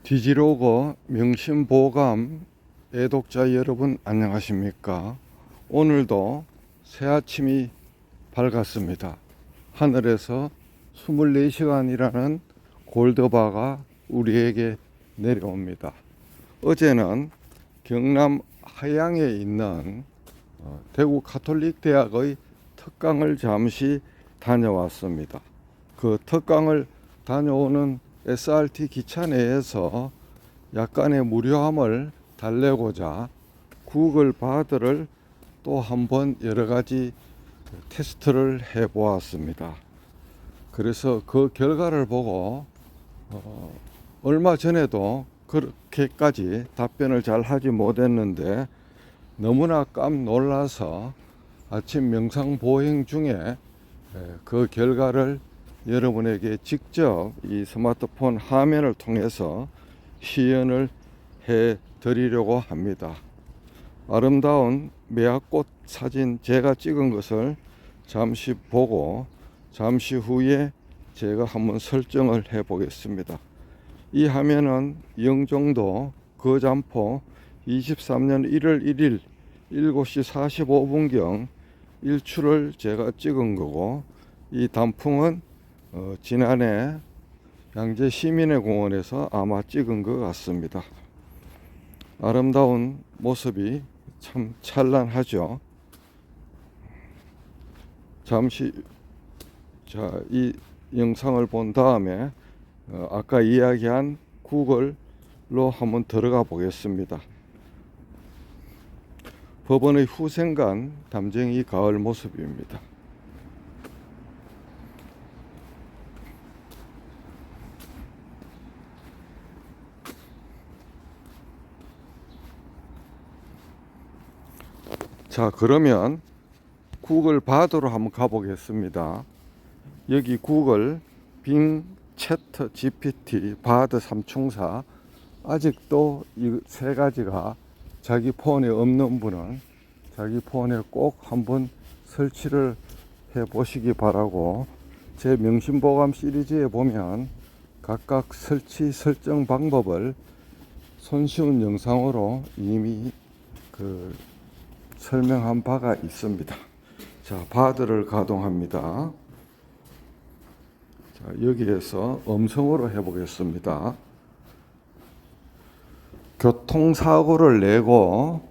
디지로그 명심보감 애독자 여러분 안녕하십니까? 오늘도 새 아침이 밝았습니다. 하늘에서 24시간이라는 골드바가 우리에게 내려옵니다. 어제는 경남 하양에 있는 대구 가톨릭 대학의 특강을 잠시 다녀왔습니다. 그 특강을 다녀오는 SRT 기차 내에서 약간의 무료함을 달래고자 구글 바드를 또 한번 여러 가지 테스트를 해 보았습니다. 그래서 그 결과를 보고 얼마 전에도 그렇게까지 답변을 잘 하지 못했는데 너무나 깜놀라서 아침 명상 보행 중에 그 결과를 여러분에게 직접 이 스마트폰 화면을 통해서 시연을 해 드리려고 합니다. 아름다운 매화꽃 사진 제가 찍은 것을 잠시 보고 잠시 후에 제가 한번 설정을 해 보겠습니다. 이 화면은 영종도 거잠포 23년 1월 1일 7시 45분경 일출을 제가 찍은 거고, 이 단풍은 지난해 양재 시민의 공원에서 아마 찍은 것 같습니다. 아름다운 모습이 참 찬란하죠. 잠시 이 영상을 본 다음에 아까 이야기한 구글로 한번 들어가 보겠습니다. 법원의 후생간 담쟁이 가을 모습입니다. 자, 그러면 구글 바드로 한번 가보겠습니다. 여기 구글, 빙, 채트, GPT, 바드 삼총사, 아직도 이 세 가지가 자기 폰에 없는 분은 자기 폰에 꼭 한번 설치를 해 보시기 바라고, 제 명심보감 시리즈에 보면 각각 설정 방법을 손쉬운 영상으로 이미 설명한 바가 있습니다. 자, 바드를 가동합니다. 자, 여기에서 음성으로 해보겠습니다. 교통사고를 내고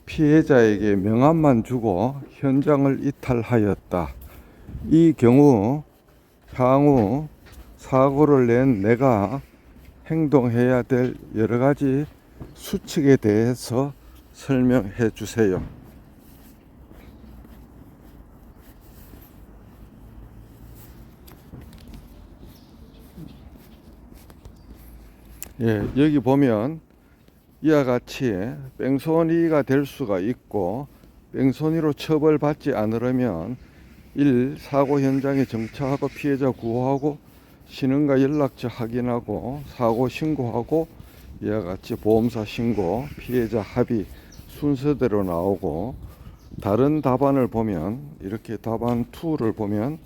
피해자에게 명함만 주고 현장을 이탈하였다. 이 경우 향후 사고를 낸 내가 행동해야 될 여러 가지 수칙에 대해서 설명해 주세요. 예, 여기 보면 이와 같이 뺑소니가 될 수가 있고, 뺑소니로 처벌받지 않으려면 1. 사고 현장에 정차하고 피해자 구호하고 신원과 연락처 확인하고 사고 신고하고, 이와 같이 보험사 신고, 피해자 합의 순서대로 나오고, 다른 답안을 보면 이렇게 답안 2를 보면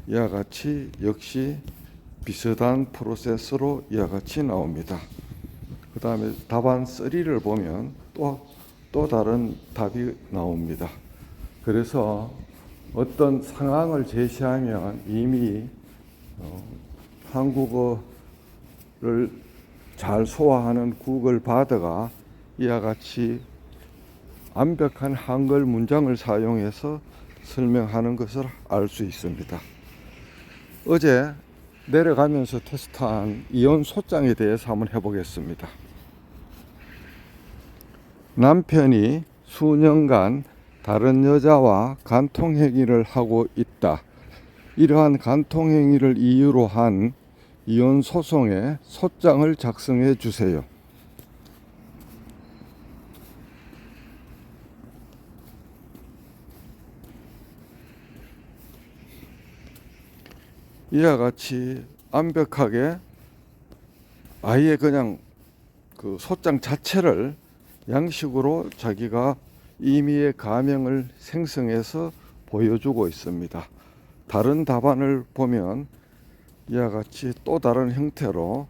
이와 같이 역시 비슷한 프로세스로 이와 같이 나옵니다. 그 다음에 답안 3를 보면 또 다른 답이 나옵니다. 그래서 어떤 상황을 제시하면 이미 한국어를 잘 소화하는 구글 바드가 이와 같이 완벽한 한글 문장을 사용해서 설명하는 것을 알 수 있습니다. 어제 내려가면서 테스트한 이혼 소장에 대해서 한번 해보겠습니다. 남편이 수년간 다른 여자와 간통행위를 하고 있다. 이러한 간통행위를 이유로 한 이혼 소송에 소장을 작성해 주세요. 이와 같이 완벽하게 아예 그냥 그 소장 자체를 양식으로 자기가 임의의 가명을 생성해서 보여주고 있습니다. 다른 답안을 보면 이와 같이 또 다른 형태로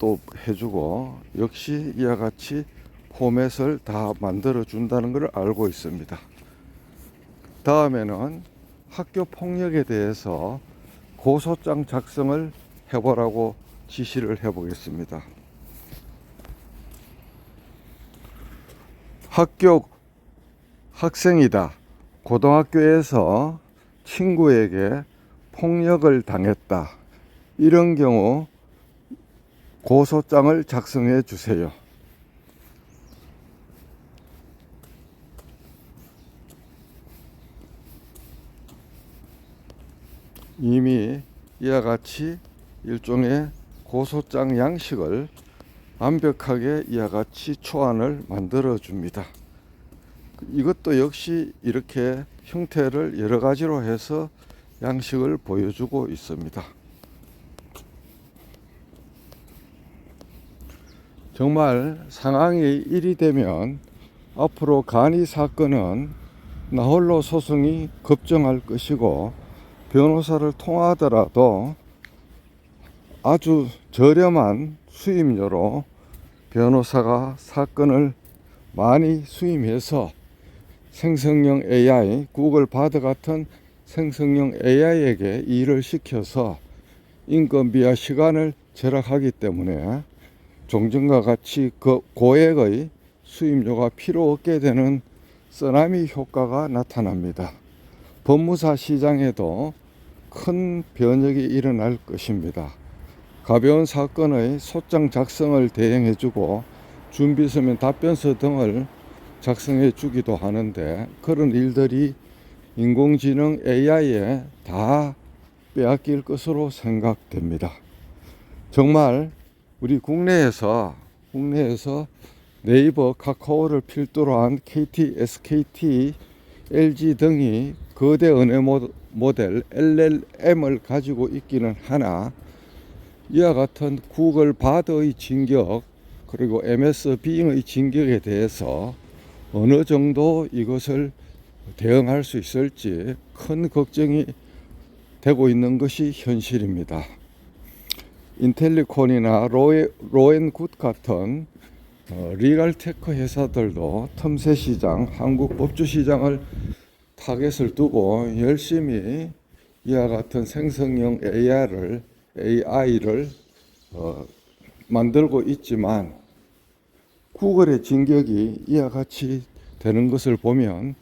또 해주고 역시 이와 같이 포맷을 다 만들어 준다는 것을 알고 있습니다. 다음에는 학교 폭력에 대해서 고소장 작성을 해보라고 지시를 해보겠습니다. 학생이다. 고등학교에서 친구에게 폭력을 당했다. 이런 경우 고소장을 작성해 주세요. 이미 이와 같이 일종의 고소장 양식을 완벽하게 이와 같이 초안을 만들어 줍니다. 이것도 역시 이렇게 형태를 여러 가지로 해서 양식을 보여주고 있습니다. 정말 상황이 일이 되면 앞으로 간이 사건은 나홀로 소송이 급증할 것이고, 변호사를 통하더라도 아주 저렴한 수임료로 변호사가 사건을 많이 수임해서 생성형 AI, 구글 바드 같은 생성형 AI에게 일을 시켜서 인건비와 시간을 절약하기 때문에 종전과 같이 그 고액의 수임료가 필요 없게 되는 쓰나미 효과가 나타납니다. 법무사 시장에도 큰 변혁이 일어날 것입니다. 가벼운 사건의 소장 작성을 대행해주고 준비서면 답변서 등을 작성해 주기도 하는데, 그런 일들이 인공지능 AI에 다 빼앗길 것으로 생각됩니다. 정말 우리 국내에서 네이버, 카카오를 필두로 한 KT, SKT, LG 등이 거대 언어 모델 LLM을 가지고 있기는 하나, 이와 같은 구글 바드의 진격, 그리고 MS 빙의 진격에 대해서 어느 정도 이것을 대응할 수 있을지 큰 걱정이 되고 있는 것이 현실입니다. 인텔리콘이나 로엔굿 같은 리갈테크 회사들도 틈새 시장, 한국 법주 시장을 타겟을 두고 열심히 이와 같은 생성형 AI를 만들고 있지만, 구글의 진격이 이와 같이 되는 것을 보면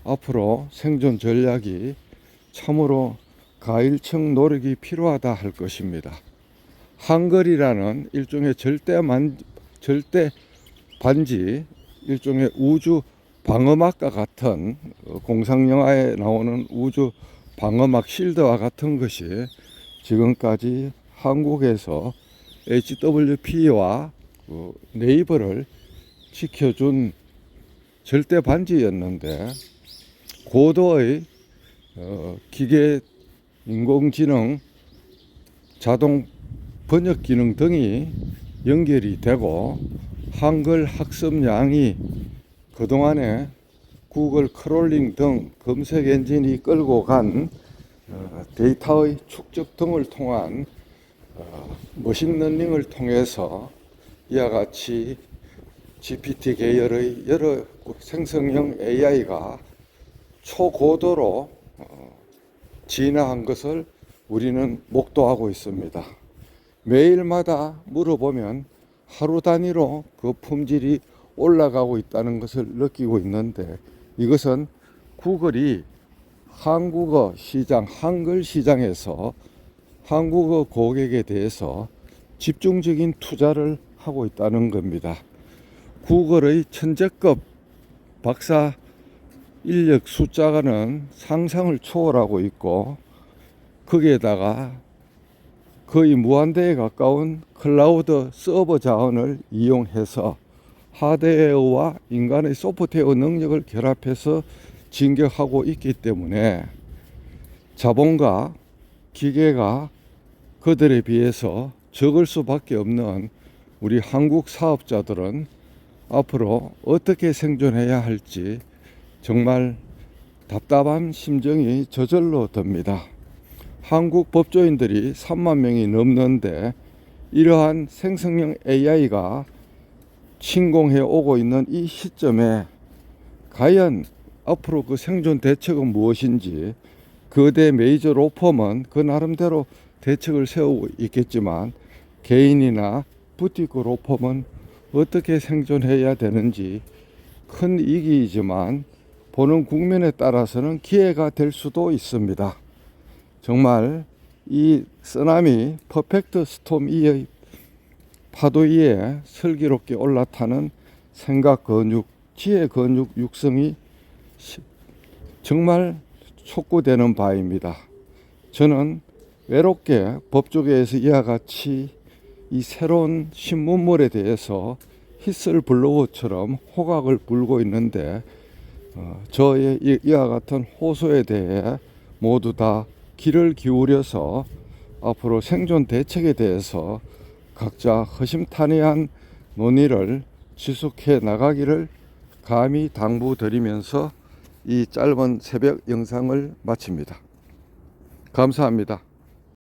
앞으로 생존 전략이 참으로 가일청 노력이 필요하다 할 것입니다. 한글이라는 일종의 절대 반지, 일종의 우주 방어막과 같은 공상영화에 나오는 우주 방어막 실드와 같은 것이 지금까지 한국에서 HWP와 네이버를 지켜준 절대 반지였는데, 고도의 기계, 인공지능, 자동 번역 기능 등이 연결이 되고 한글 학습량이 그동안에 구글 크롤링 등 검색 엔진이 끌고 간 데이터의 축적 등을 통한 머신러닝을 통해서 이와 같이 GPT 계열의 여러 생성형 AI가 초고도로 진화한 것을 우리는 목도하고 있습니다. 매일마다 물어보면 하루 단위로 그 품질이 올라가고 있다는 것을 느끼고 있는데, 이것은 구글이 한국어 시장, 한글 시장에서 한국어 고객에 대해서 집중적인 투자를 하고 있다는 겁니다. 구글의 천재급 박사 인력 숫자는 상상을 초월하고 있고, 거기에다가 거의 무한대에 가까운 클라우드 서버 자원을 이용해서 하드웨어와 인간의 소프트웨어 능력을 결합해서 진격하고 있기 때문에 자본과 기계가 그들에 비해서 적을 수밖에 없는 우리 한국 사업자들은 앞으로 어떻게 생존해야 할지 정말 답답한 심정이 저절로 듭니다. 한국 법조인들이 3만 명이 넘는데 이러한 생성형 AI가 침공해 오고 있는 이 시점에 과연 앞으로 그 생존 대책은 무엇인지, 거대 메이저 로펌은 그 나름대로 대책을 세우고 있겠지만 개인이나 부티크 로펌은 어떻게 생존해야 되는지 큰 위기이지만 보는 국민에 따라서는 기회가 될 수도 있습니다. 정말 이 쓰나미 퍼펙트 스톰 이의 파도 위에 슬기롭게 올라타는 생각 근육, 지혜 근육 육성이 정말 촉구되는 바입니다. 저는 외롭게 법조계에서 이와 같이 이 새로운 신문물에 대해서 히스를 블로워처럼 호각을 불고 있는데 저의 이와 같은 호소에 대해 모두 다 귀를 기울여서 앞으로 생존 대책에 대해서 각자 허심탄회한 논의를 지속해 나가기를 감히 당부드리면서 이 짧은 새벽 영상을 마칩니다. 감사합니다.